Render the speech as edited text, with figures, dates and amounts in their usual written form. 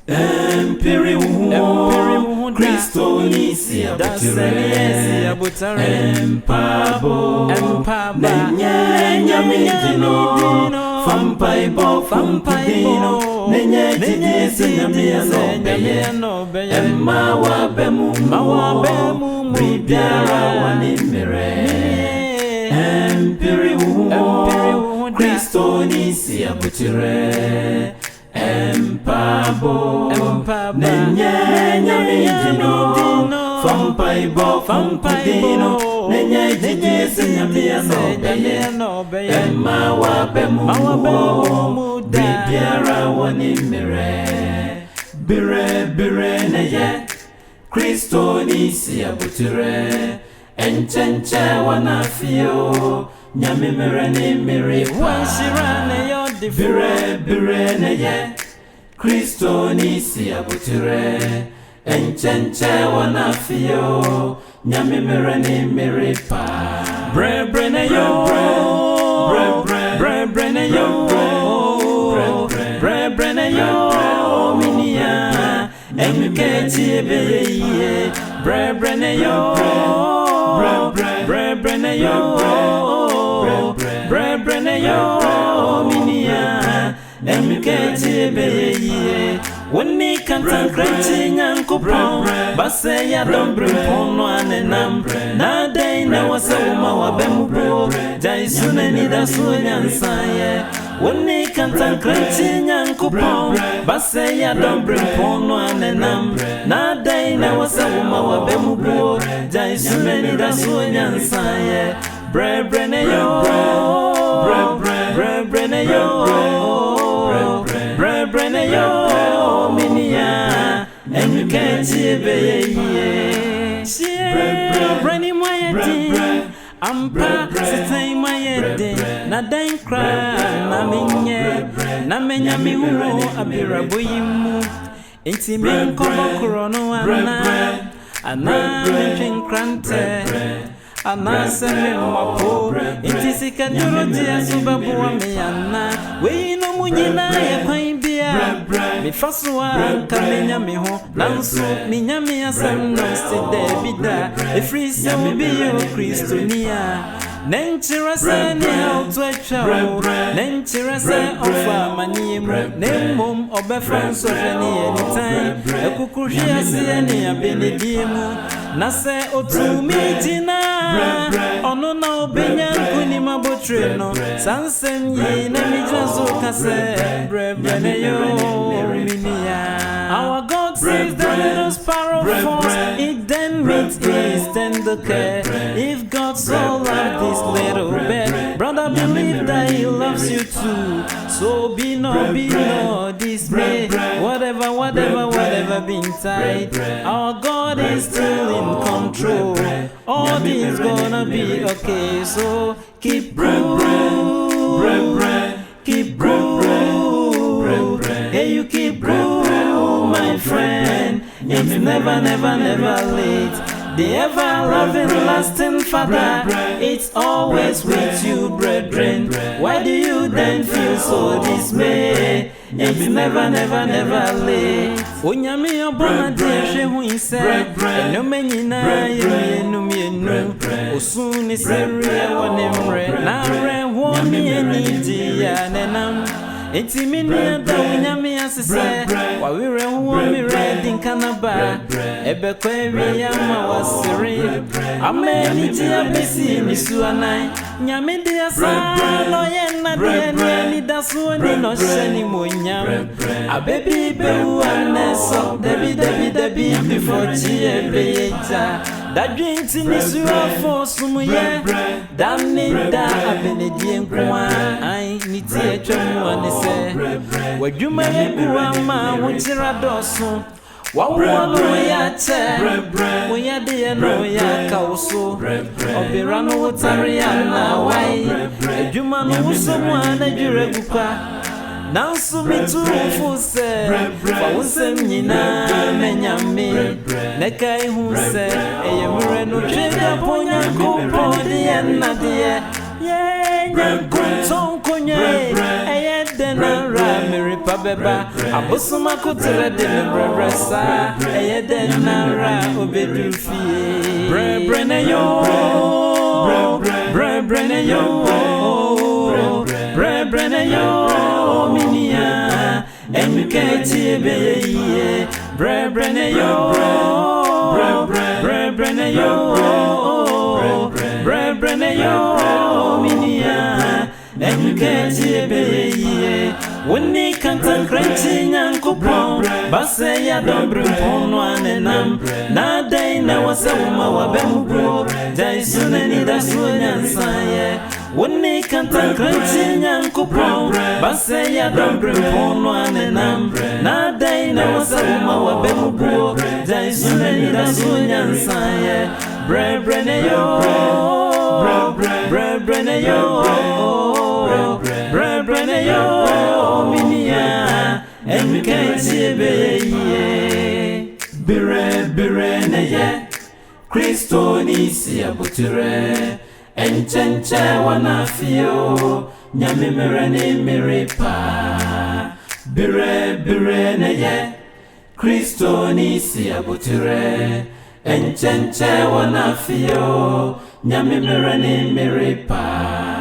Ɛmpere wo Kristo ni si abotire Empabo Nenye nyamidino Fampaibino Nenye jidisi nyamiano Emma wabemu Bibiara wanimire Ɛmpere wo Kristo ni si abotire Empabo Nenye nyamidino Fampaibino Nenye jidisi nyamiano Emma wabemu Bibiara wanimire Bire neye Kristo ni si abotire Enchenche wanafio Nyamimire ni miripa Bire neye Kristo ni si abotire Enchenche wanafio Nyamimire ni miripa Bre neyo Minia Enketi ebeye Bre neyo Minia Enketi ebeye Woni kanta kreti nyankopon Base ya dombre pono anenam Na day na wasa uma wabembo Jaisu neni da sunya nsaye Woni kanta kreti nyankopon Base ya dombre pono anenam Na day na wasa uma wabembo Jaisu neni da sunya nsaye Bre neyo Minia Enketi ebeye Breni mayedi Ampa sitai mayedi Na dain kra na menya mihu abirabo yimu Enti menkobo krono ana mentwen krante Ana seme mwapo Enti sikaduro dia subabuwa meyana Wei no munyina ya kwaibia Mifasua kamenya miho Nansu minyami ya samno side bida Efrisi ubiyo Kristo niya Nenchira se ni hautwechawo Nenchira se ofa maniemu Nemmom obefonso feni anytime Ekukushia siye ni abenediemu Nase otumi jina Ono na obenya kuni mabotreno Sansem yi na mijazo kase Bre yo minia Our God sees the little sparrow falls It then meets his tender care If God so loved this little bird Brother, believe that he loves you too So be no dismay Whatever been tied Our God is still in control All things gonna be okay So keep cool Keep cool Hey, you keep cool, my friend It's never late The ever-loving, lasting Father, it's always with you, brethren. Why do you then feel so dismayed? It's never late. Onyami obona deshe huise, eno menina yenu. Osuni seria wanemre, na re woni eniji ya nenam. Eti mini da unyami asise Wawire huwa miredi nkanaba Ebe kwewi ya mawasiri Ame nijia besi nisuanai Nyami diya salo yena diya ni dasuwa ni nosheni monyam Abebi behu aneso Debi before chiye beyeja Dadwinti nisuwa fosumu ye Damni da abenedie nkwa Ai nitie chemu anise Wajuma yeguwa ma wunchira dosu Wawuano ya che Wanyadiye no ya kausu Obirano utari ya na wai Ejuma no usomu anajure gupa Nansu mitufuse Wawusem nyina menyame Neka ihuse Eyemure no trega ponya kupo Diye na diye Ye nyankuton kunye Eye dena ra miripa wabeba abosoma kutere de bresa eyeden nara obedu fie brebrene yo brebrene yo brebrene yo minia emketi ebeye brebrene yo brebrene yo brebrene yo minia emketi ebeye woni kantan kranchi nyankopon base ya dobre pono anenam na dai na wasawuma wabembu dai sunani da sunyansaye woni kantan kranchi nyankopon base ya dobre pono anenam na dai na wasawuma wabembu dai sunani da sunyansaye brebrene yo brebrene yo brebrene yo minia emkenti ebeye bire na ye Kristo ni si abuture enchenche wanafio nyame mere ni miripa bire na ye Kristo ni si abuture enchenche wanafio nyame mere ni miripa